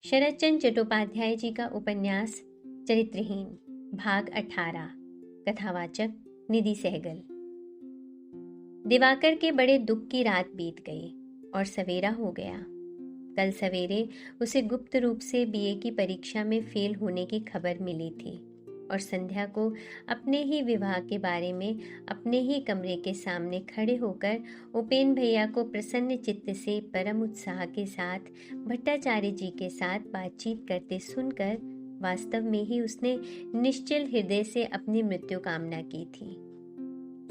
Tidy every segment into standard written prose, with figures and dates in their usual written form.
शरदचंद्र चट्टोपाध्याय जी का उपन्यास चरित्रहीन भाग 18। कथावाचक निधि सहगल। दिवाकर के बड़े दुख की रात बीत गई और सवेरा हो गया। कल सवेरे उसे गुप्त रूप से बीए की परीक्षा में फेल होने की खबर मिली थी और संध्या को अपने ही विवाह के बारे में अपने ही कमरे के सामने खड़े होकर उपेन भैया को प्रसन्न चित्त से परम उत्साह के साथ भट्टाचार्य जी के साथ बातचीत करते सुनकर वास्तव में ही उसने निश्चल हृदय से अपनी मृत्यु कामना की थी।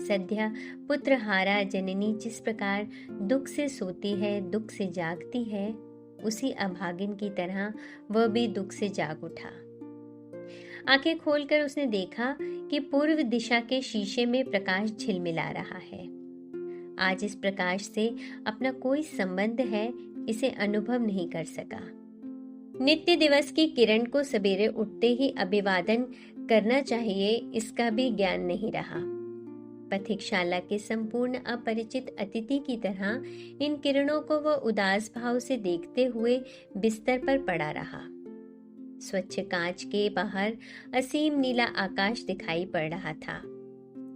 सद्या पुत्रहारा जननी जिस प्रकार दुख से सोती है, दुख से जागती है, उसी अभागिन की तरह वह भी दुख से जाग उठा। आंखें खोलकर उसने देखा कि पूर्व दिशा के शीशे में प्रकाश झिलमिला रहा है। आज इस प्रकाश से अपना कोई संबंध है, इसे अनुभव नहीं कर सका। नित्य दिवस की किरण को सवेरे उठते ही अभिवादन करना चाहिए, इसका भी ज्ञान नहीं रहा। पथिकशाला के संपूर्ण अपरिचित अतिथि की तरह इन किरणों को वह उदास भाव से देखते हुए बिस्तर पर पड़ा रहा। स्वच्छ कांच के बाहर असीम नीला आकाश दिखाई पड़ रहा था।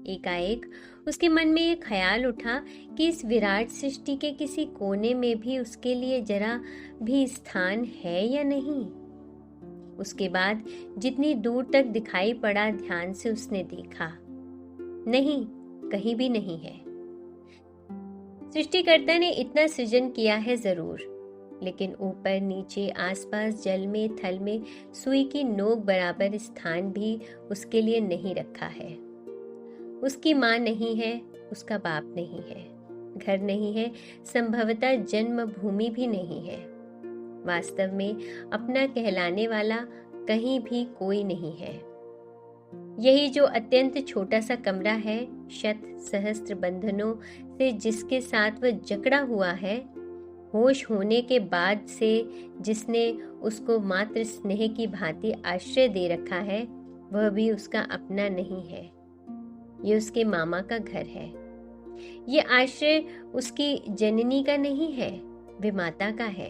एकाएक उसके मन में एक ख्याल उठा कि इस विराट सृष्टि के किसी कोने में भी उसके लिए जरा भी स्थान है या नहीं। उसके बाद जितनी दूर तक दिखाई पड़ा, ध्यान से उसने देखा, नहीं, कहीं भी नहीं है। सृष्टिकर्ता ने इतना सृजन किया है जरूर, लेकिन ऊपर नीचे आसपास जल में थल में सुई की नोक बराबर स्थान भी उसके लिए नहीं रखा है। उसकी माँ नहीं है, उसका बाप नहीं है, घर नहीं है, संभवतः जन्मभूमि भी नहीं है। वास्तव में अपना कहलाने वाला कहीं भी कोई नहीं है। यही जो अत्यंत छोटा सा कमरा है, शत सहस्त्र बंधनों से जिसके साथ वह जकड़ा हुआ है, होश होने के बाद से जिसने उसको मात्र स्नेह की भांति आश्रय दे रखा है, वह भी उसका अपना नहीं है। ये उसके मामा का घर है। ये आश्रय उसकी जननी का नहीं है, वे माता का है।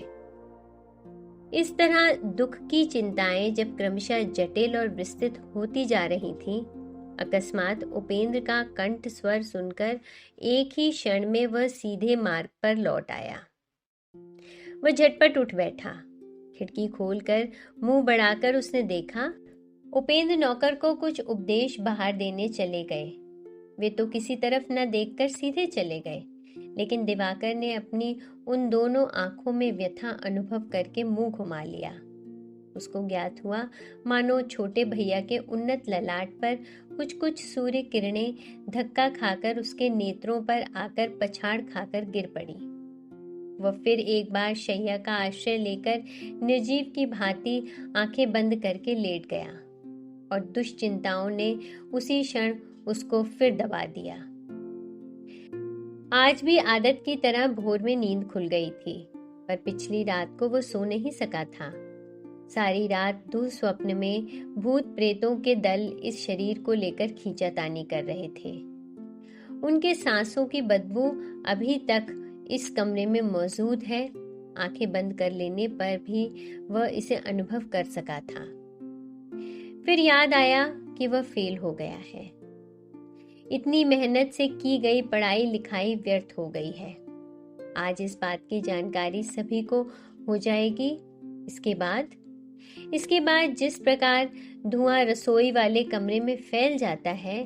इस तरह दुख की चिंताएं जब क्रमशः जटिल और विस्तृत होती जा रही थीं, अकस्मात उपेंद्र का कंठ स्वर सुनकर एक ही क्षण में वह सीधे मार्ग पर लौट आया। वह झटपट उठ बैठा। खिड़की खोलकर मुंह बढ़ाकर उसने देखा, उपेंद्र नौकर को कुछ उपदेश बाहर देने चले गए। वे तो किसी तरफ न देखकर सीधे चले गए, लेकिन दिवाकर ने अपनी उन दोनों आंखों में व्यथा अनुभव करके मुंह घुमा लिया। उसको ज्ञात हुआ मानो छोटे भैया के उन्नत ललाट पर कुछ कुछ सूर्य किरणें धक्का खाकर उसके नेत्रों पर आकर पछाड़ खाकर गिर पड़ी। वह फिर एक बार शैया का आश्रय लेकर निर्जीव की भांति आंखें बंद करके लेट गया और दुश्चिंताओं ने उसी क्षण उसको फिर दबा दिया। आज भी आदत की तरह भोर में नींद खुल गई थी, पर पिछली रात को वो सो नहीं सका था। सारी रात दुःस्वप्न में भूत प्रेतों के दल इस शरीर को लेकर खींचातानी कर रहे थे। उनके सांसों की बदबू अभी तक इस कमरे में मौजूद है। आंखें बंद कर लेने पर भी वह इसे अनुभव कर सका था। फिर याद आया कि वह फेल हो गया है। इतनी मेहनत से की गई पढ़ाई लिखाई व्यर्थ हो गई है। आज इस बात की जानकारी सभी को हो जाएगी। इसके बाद जिस प्रकार धुआं रसोई वाले कमरे में फैल जाता है,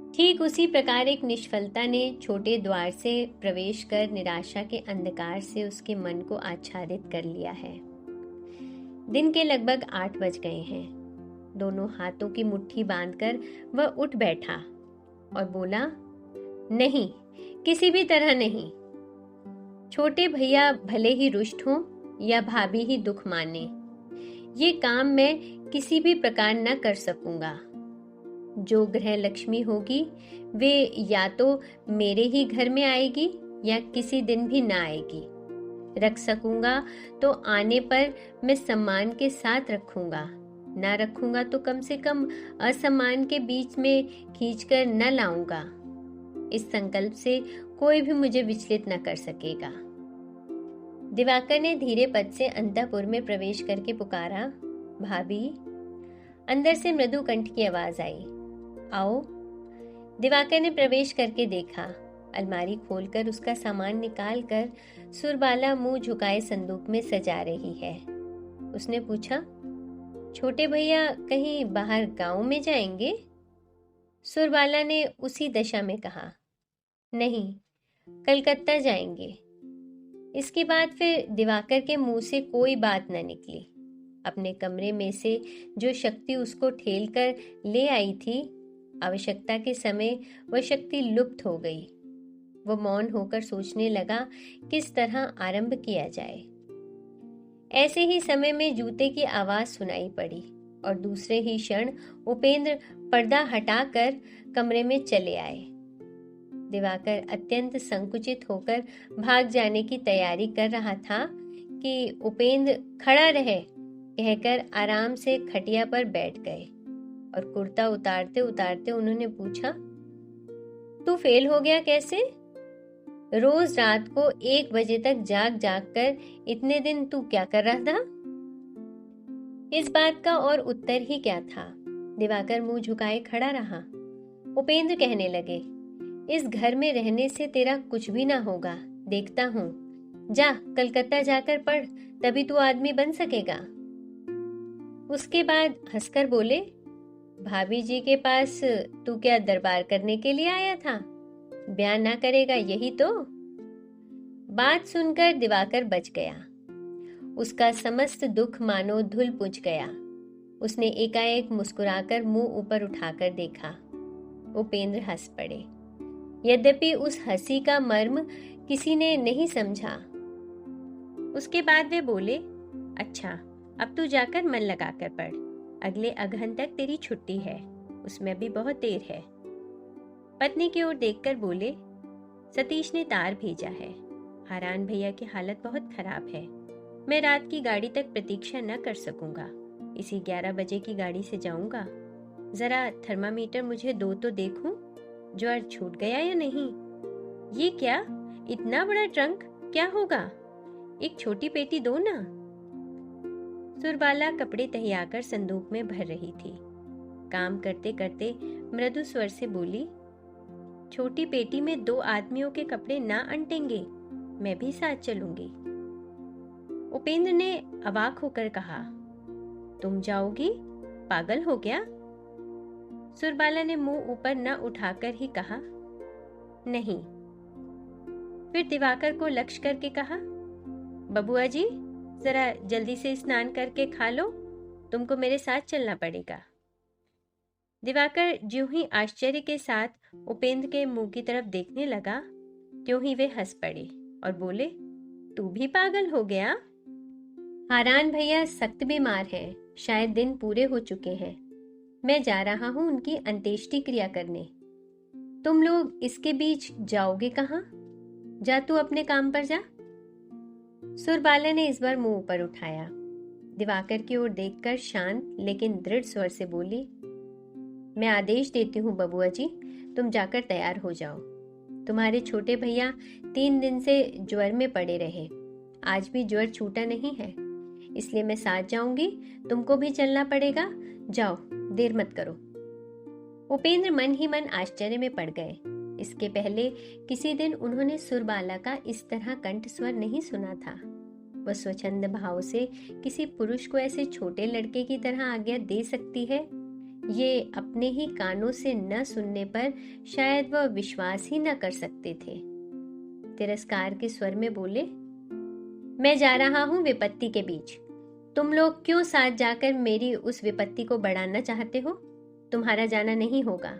ठीक उसी प्रकार एक निष्फलता ने छोटे द्वार से प्रवेश कर निराशा के अंधकार से उसके मन को आच्छादित कर लिया है। दिन के लगभग 8 बज गए हैं। दोनों हाथों की मुट्ठी बांधकर वह उठ बैठा और बोला, नहीं, किसी भी तरह नहीं। छोटे भैया भले ही रुष्ट हों या भाभी ही दुख माने, ये काम मैं किसी भी प्रकार न कर सकूंगा। जो गृह लक्ष्मी होगी वे या तो मेरे ही घर में आएगी या किसी दिन भी ना आएगी। रख सकूंगा तो आने पर मैं सम्मान के साथ रखूंगा, ना रखूंगा तो कम से कम असम्मान के बीच में खींचकर न लाऊंगा। इस संकल्प से कोई भी मुझे विचलित न कर सकेगा। दिवाकर ने धीरे पद से अंतःपुर में प्रवेश करके पुकारा, भाभी। अंदर से मृदु कंठ की आवाज आई, आओ। दिवाकर ने प्रवेश करके देखा। अलमारी खोलकर उसका सामान निकालकर सुरबाला मुंह झुकाए संदूक में सजा रही है। उसने पूछा, छोटे भैया कहीं बाहर गांव में जाएंगे? सुरबाला ने उसी दशा में कहा, नहीं, कलकत्ता जाएंगे। इसके बाद फिर दिवाकर के मुंह से कोई बात न निकली। अपने कमरे में से जो शक्ति उसको ठेल कर ले आई थी, आवश्यकता के समय वह शक्ति लुप्त हो गई। वो मौन होकर सोचने लगा किस तरह आरंभ किया जाए। ऐसे ही समय में जूते की आवाज सुनाई पड़ी और दूसरे ही क्षण उपेंद्र पर्दा हटाकर कमरे में चले आए। दिवाकर अत्यंत संकुचित होकर भाग जाने की तैयारी कर रहा था कि उपेंद्र खड़ा रहे कहकर आराम से खटिया पर बैठ गए और कुर्ता उतारते उतारते उन्होंने पूछा, तू फेल हो गया कैसे? रोज रात को 1 बजे तक जाग जाग कर इतने दिन तू क्या कर रहा था? इस बात का और उत्तर ही क्या था। दिवाकर मुंह झुकाए खड़ा रहा। उपेंद्र कहने लगे, इस घर में रहने से तेरा कुछ भी ना होगा, देखता हूं। जा कलकत्ता जाकर पढ़, तभी तू आदमी बन सकेगा। उसके बाद हंसकर बोले, भाभी जी के पास तू क्या दरबार करने के लिए आया था? ब्याह ना करेगा यही तो? बात सुनकर दिवाकर बच गया। उसका समस्त दुख मानो धुल पुंज गया। उसने एकाएक मुस्कुराकर मुंह ऊपर उठाकर देखा। उपेंद्र हंस पड़े। यद्यपि उस हंसी का मर्म किसी ने नहीं समझा। उसके बाद वे बोले, अच्छा, अब तू जाकर मन लगाकर पढ़। अगले अगहन तक तेरी छुट्टी है, उसमें भी बहुत देर है। पत्नी की ओर देखकर बोले, सतीश ने तार भेजा है। हारान भैया की हालत बहुत खराब है। मैं रात की गाड़ी तक प्रतीक्षा न कर सकूंगा। इसी 11 बजे की गाड़ी से जाऊंगा। जरा थर्मामीटर मुझे दो तो देखूं, ज्वर छूट गया या नहीं। ये क्या, इतना बड़ा ट्रंक, क्या होगा? एक छोटी पेटी दो ना। सुरबाला कपड़े तहियाकर संदूक में भर रही थी। काम करते करते मृदु स्वर से बोली, छोटी पेटी में 2 आदमियों के कपड़े ना अंटेंगे, मैं भी साथ चलूंगी। उपेंद्र ने अवाक होकर कहा, तुम जाओगी? पागल हो गया? सुरबाला ने मुंह ऊपर न उठाकर ही कहा, नहीं। फिर दिवाकर को लक्ष्य करके कहा, बबुआ जी जरा जल्दी से स्नान करके खा लो, तुमको मेरे साथ चलना पड़ेगा। दिवाकर ज्यों ही आश्चर्य के साथ उपेंद्र के मुंह की तरफ देखने लगा, त्यों ही वे हंस पड़े और बोले, तू भी पागल हो गया? हारान भैया सख्त बीमार हैं, शायद दिन पूरे हो चुके हैं। मैं जा रहा हूं उनकी अंत्येष्टि क्रिया करने। तुम लोग इसके बीच जाओगे कहां? जा तू अपने काम पर जा। सुरबाला ने इस बार मुंह ऊपर उठाया। दिवाकर की ओर देखकर शांत लेकिन दृढ़ स्वर से बोली, मैं आदेश देती हूँ बबुआ जी, तुम जाकर तैयार हो जाओ। तुम्हारे छोटे भैया 3 दिन से ज्वर में पड़े रहे, आज भी ज्वर छूटा नहीं है, इसलिए मैं साथ जाऊंगी, तुमको भी चलना पड़ेगा। जाओ, देर मत करो। उपेंद्र मन ही मन आश्चर्य में पड़ गए। इसके पहले किसी दिन उन्होंने सुरबाला का इस तरह कंठ स्वर नहीं सुना था। वह स्वच्छंद भाव से किसी पुरुष को ऐसे छोटे लड़के की तरह आज्ञा दे सकती है, ये अपने ही कानों से न सुनने पर शायद वह विश्वास ही न कर सकते थे। तिरस्कार के स्वर में बोले, मैं जा रहा हूं विपत्ति के बीच। तुम लोग क्यों साथ जाकर मेरी उस विपत्ति को बढ़ाना चाहते हो? तुम्हारा जाना नहीं होगा।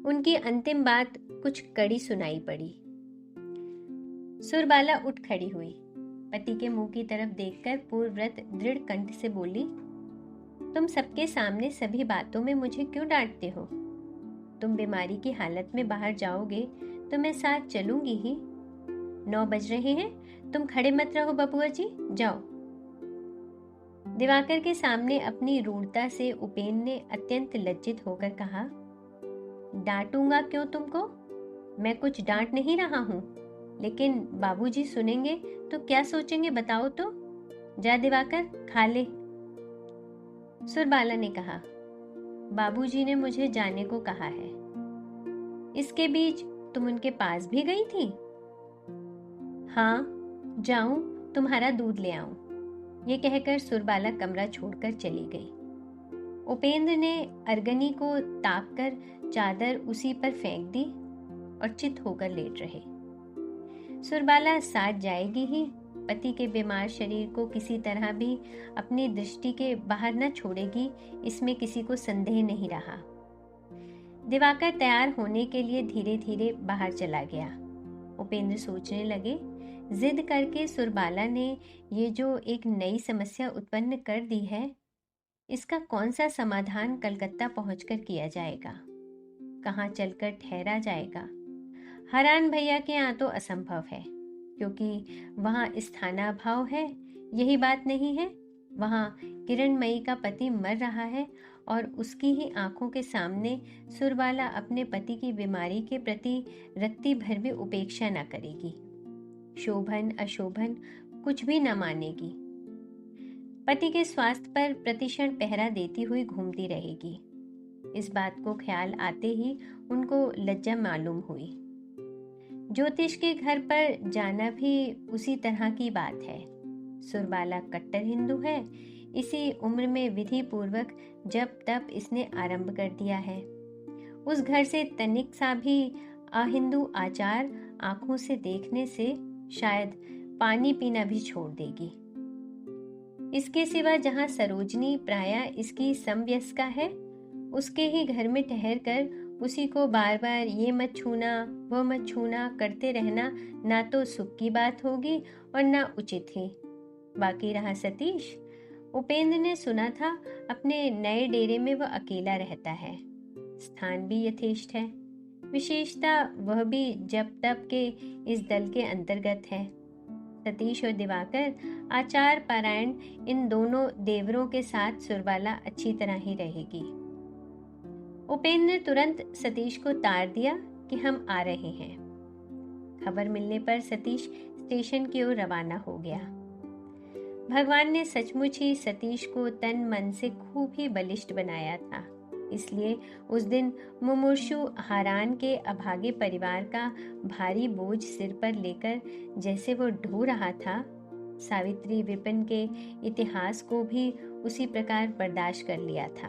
उनकी अंतिम बात कुछ कड़ी सुनाई पड़ी। सुरबाला उठ खड़ी हुई। पति के मुंह की तरफ देखकर पूर्वव्रत दृढ़ कंठ से बोली, तुम सबके सामने सभी बातों में मुझे क्यों डांटते हो? तुम बीमारी की हालत में बाहर जाओगे तो मैं साथ चलूंगी ही। 9 बज रहे हैं, तुम खड़े मत रहो बबुआ जी, जाओ। दिवाकर के सामने अपनी रूढ़ता से उपेंद्र ने अत्यंत लज्जित होकर कहा, डांटूंगा क्यों तुमको? मैं कुछ डांट नहीं रहा हूं। लेकिन बाबूजी सुनेंगे तो क्या सोचेंगे बताओ तो। जा दिवाकर, खा ले। सुरबाला ने कहा, बाबूजी ने मुझे जाने को कहा है। इसके बीच तुम उनके पास भी गई थी? हाँ, जाऊं तुम्हारा दूध ले आऊं, ये कहकर सुरबाला कमरा छोड़कर चली गई। उपेंद्र ने अर्गनी को ताप कर चादर उसी पर फेंक दी और चित होकर लेट रहे। सुरबाला साथ जाएगी ही, पति के बीमार शरीर को किसी तरह भी अपनी दृष्टि के बाहर न छोड़ेगी, इसमें किसी को संदेह नहीं रहा। दिवाकर तैयार होने के लिए धीरे धीरे बाहर चला गया। उपेंद्र सोचने लगे, जिद करके सुरबाला ने ये जो एक नई समस्या उत्पन्न कर दी है, इसका कौन सा समाधान कलकत्ता पहुंचकर किया जाएगा, कहाँ चलकर ठहरा जाएगा। हरान भैया के यहाँ तो असंभव है, क्योंकि वहाँ स्थानाभाव है। यही बात नहीं है, वहाँ किरणमयी का पति मर रहा है और उसकी ही आंखों के सामने सुरबाला अपने पति की बीमारी के प्रति रत्ती भर भी उपेक्षा न करेगी। शोभन अशोभन कुछ भी न मानेगी। पति के स्वास्थ्य पर प्रतिक्षण पहरा देती हुई घूमती रहेगी। इस बात को ख्याल आते ही उनको लज्जा मालूम हुई। ज्योतिष के घर पर जाना भी उसी तरह की बात है। सुरबाला कट्टर हिंदू है, इसी उम्र में विधि पूर्वक जब तब इसने आरंभ कर दिया है। उस घर से तनिक सा भी अहिंदू आचार आंखों से देखने से शायद पानी पीना भी छोड़ देगी। इसके सिवा जहाँ सरोजनी प्रायः इसकी समवयस्का है, उसके ही घर में ठहर कर उसी को बार बार ये मत छूना वो मत छूना करते रहना ना तो सुख की बात होगी और ना उचित ही। बाकी रहा सतीश, उपेंद्र ने सुना था अपने नए डेरे में वह अकेला रहता है। स्थान भी यथेष्ट है, विशेषता वह भी जब तब के इस दल के अंतर्गत है। सतीश और दिवाकर आचार पारायण इन दोनों देवरों के साथ सुरबाला अच्छी तरह ही रहेगी। उपेंद्र ने तुरंत सतीश को तार दिया कि हम आ रहे हैं। खबर मिलने पर सतीश स्टेशन की ओर रवाना हो गया। भगवान ने सचमुच ही सतीश को तन मन से खूब ही बलिष्ठ बनाया था, इसलिए उस दिन मुमूर्षु हारान के अभागे परिवार का भारी बोझ सिर पर लेकर जैसे वो ढो रहा था, सावित्री विपिन के इतिहास को भी उसी प्रकार बर्दाश्त कर लिया था।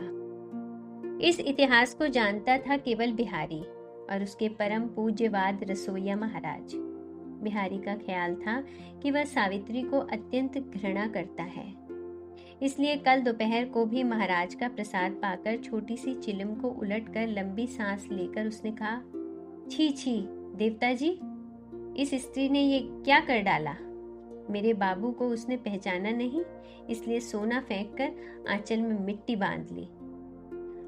इस इतिहास को जानता था केवल बिहारी और उसके परम पूज्यवाद रसोइया महाराज। बिहारी का ख्याल था कि वह सावित्री को अत्यंत घृणा करता है, इसलिए कल दोपहर को भी महाराज का प्रसाद पाकर छोटी सी चिलम को उलटकर लंबी सांस लेकर उसने कहा, छी छी देवता जी, इस स्त्री ने ये क्या कर डाला। मेरे बाबू को उसने पहचाना नहीं, इसलिए सोना फेंककर आंचल में मिट्टी बांध ली।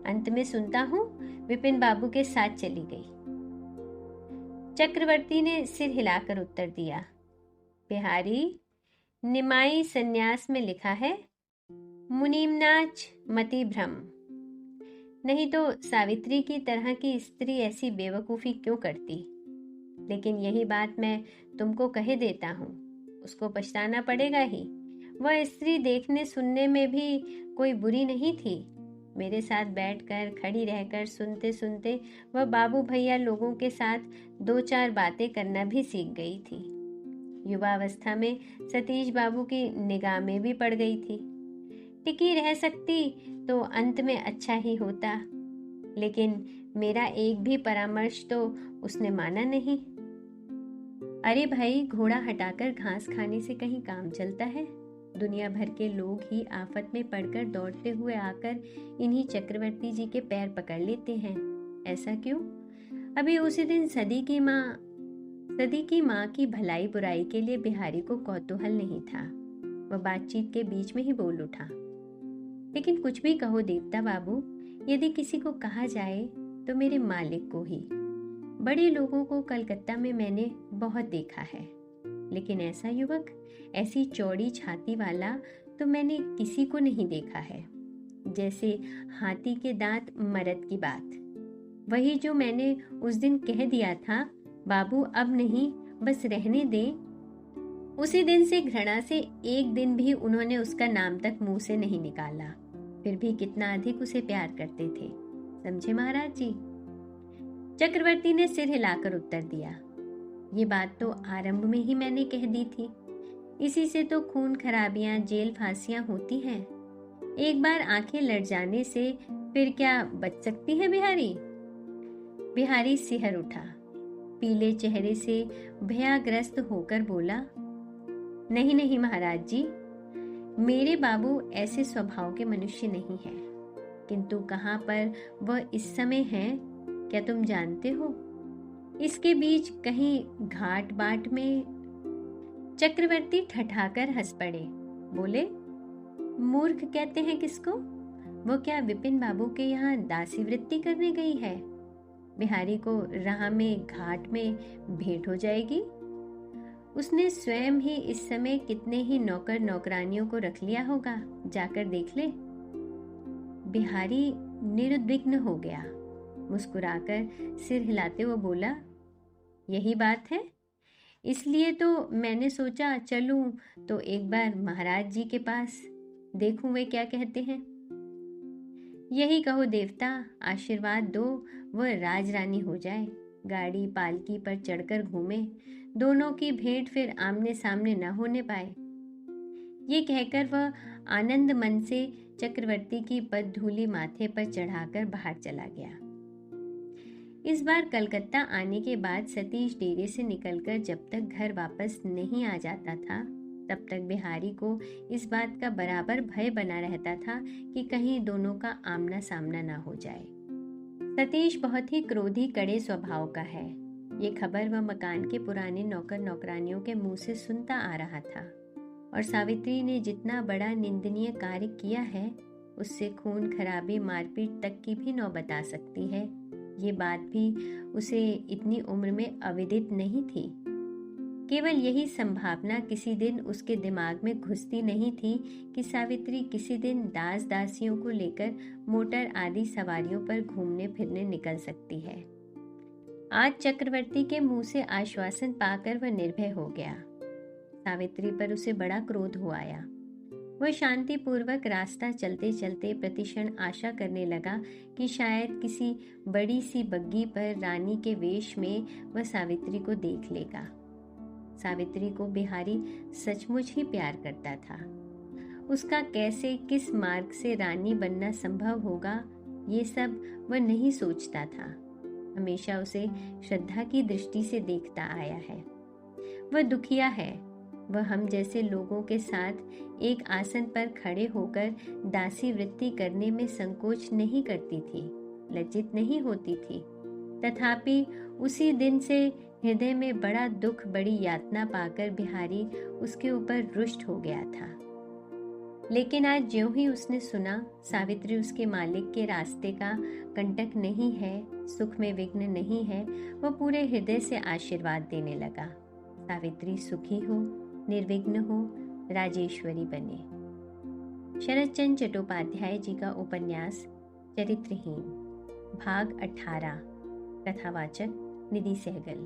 अंत में सुनता हूँ विपिन बाबू के साथ चली गई। चक्रवर्ती ने सिर हिलाकर उत्तर दिया, बिहारी, निमाई सन्यास में लिखा है, मुनीमनाच मति भ्रम। नहीं तो सावित्री की तरह की स्त्री ऐसी बेवकूफी क्यों करती। लेकिन यही बात मैं तुमको कहे देता हूँ, उसको पछताना पड़ेगा ही। वह स्त्री देखने सुनने में भी कोई बुरी नहीं थी। मेरे साथ बैठकर खड़ी रहकर सुनते सुनते वह बाबू भैया लोगों के साथ दो चार बातें करना भी सीख गई थी। युवावस्था में सतीश बाबू की निगाह में भी पड़ गई थी। टिकी रह सकती तो अंत में अच्छा ही होता, लेकिन मेरा एक भी परामर्श तो उसने माना नहीं। अरे भाई, घोड़ा हटाकर घास खाने से कहीं काम चलता है। दुनिया भर के लोग ही आफत में पड़कर दौड़ते हुए आकर इन्हीं चक्रवर्ती जी के पैर पकड़ लेते हैं। ऐसा क्यों? अभी उसी दिन सदी की माँ की भलाई बुराई के लिए बिहारी को कौतूहल नहीं था। वह बातचीत के बीच में ही बोल उठा, लेकिन कुछ भी कहो देवता बाबू, यदि किसी को कहा जाए तो मेरे मालिक को ही। बड़े लोगों को कलकत्ता में मैंने बहुत देखा है, लेकिन ऐसा युवक, ऐसी चौड़ी छाती वाला तो मैंने किसी को नहीं देखा है। जैसे हाथी के दांत मरद की बात। वही जो मैंने उस दिन कह दिया था, बाबू अब नहीं बस रहने दे। उसी दिन से घृणा से एक दिन भी उन्होंने उसका नाम तक मुंह से नहीं निकाला। फिर भी कितना अधिक उसे प्यार करते थे, समझे महाराज जी? चक्रवर्ती ने सिर हिलाकर उत्तर दिया, ये बात तो आरंभ में ही मैंने कह दी थी। इसी से तो खून खराबियां, जेल फांसियां होती हैं। एक बार आंखें लड़ जाने से फिर क्या बच सकती है बिहारी? बिहारी सिहर उठा, पीले चेहरे से भयाग्रस्त होकर बोला, नहीं नहीं महाराज जी, मेरे बाबू ऐसे स्वभाव के मनुष्य नहीं हैं। किंतु कहाँ पर वह इस समय हैं, क्या तुम जानते हो? इसके बीच कहीं घाट बाट में। चक्रवर्ती ठठाकर हंस पड़े, बोले, मूर्ख कहते हैं किसको? वो क्या विपिन बाबू के यहाँ दासी वृत्ति करने गई है? बिहारी को राह में घाट में भेंट हो जाएगी। उसने स्वयं ही इस समय कितने ही नौकर नौकरानियों को रख लिया होगा, जाकर देख ले। बिहारी निरुद्विग्न हो गया, मुस्कुराकर सिर हिलाते हुए बोला, यही बात है, इसलिए तो मैंने सोचा चलूं तो एक बार महाराज जी के पास देखूं वे क्या कहते हैं। यही कहो देवता, आशीर्वाद दो वह राजरानी हो जाए, गाड़ी पालकी पर चढ़कर घूमे, दोनों की भेंट फिर आमने सामने न होने पाए। ये कहकर वह आनंद मन से चक्रवर्ती की पदधूलि माथे पर चढ़ाकर बाहर चला गया। इस बार कलकत्ता आने के बाद सतीश डेरे से निकलकर जब तक घर वापस नहीं आ जाता था, तब तक बिहारी को इस बात का बराबर भय बना रहता था कि कहीं दोनों का आमना सामना ना हो जाए। सतीश बहुत ही क्रोधी कड़े स्वभाव का है। ये खबर वह मकान के पुराने नौकर नौकरानियों के मुंह से सुनता आ रहा था, और सावित्री ने जितना बड़ा निंदनीय कार्य किया है, उससे खून खराबे मारपीट तक की भी नौबत आ सकती है, ये बात भी उसे इतनी उम्र में अविदित नहीं थी। केवल यही संभावना किसी दिन उसके दिमाग में घुसती नहीं थी कि सावित्री किसी दिन दास दासियों को लेकर मोटर आदि सवारियों पर घूमने फिरने निकल सकती है। आज चक्रवर्ती के मुंह से आश्वासन पाकर वह निर्भय हो गया। सावित्री पर उसे बड़ा क्रोध हो आया। वह शांतिपूर्वक रास्ता चलते चलते प्रतिक्षण आशा करने लगा कि शायद किसी बड़ी सी बग्गी पर रानी के वेश में वह सावित्री को देख लेगा। सावित्री को बिहारी सचमुच ही प्यार करता था। उसका कैसे किस मार्ग से रानी बनना संभव होगा, ये सब वह नहीं सोचता था। हमेशा उसे श्रद्धा की दृष्टि से देखता आया है। वह दुखिया है। वह हम जैसे लोगों के साथ एक आसन पर खड़े होकर दासी वृत्ति करने में संकोच नहीं करती थी, लज्जित नहीं होती थी। तथापि उसी दिन से हृदय में बड़ा दुख, बड़ी यातना पाकर बिहारी उसके ऊपर रुष्ट हो गया था। लेकिन आज ज्यों ही उसने सुना सावित्री उसके मालिक के रास्ते का कंटक नहीं है, सुख में विघ्न नहीं है, वह पूरे हृदय से आशीर्वाद देने लगा। सावित्री सुखी हो, निर्विघ्न हो, राजेश्वरी बने। शरदचंद्र चट्टोपाध्याय जी का उपन्यास चरित्रहीन, भाग 18। कथावाचक निधि सहगल।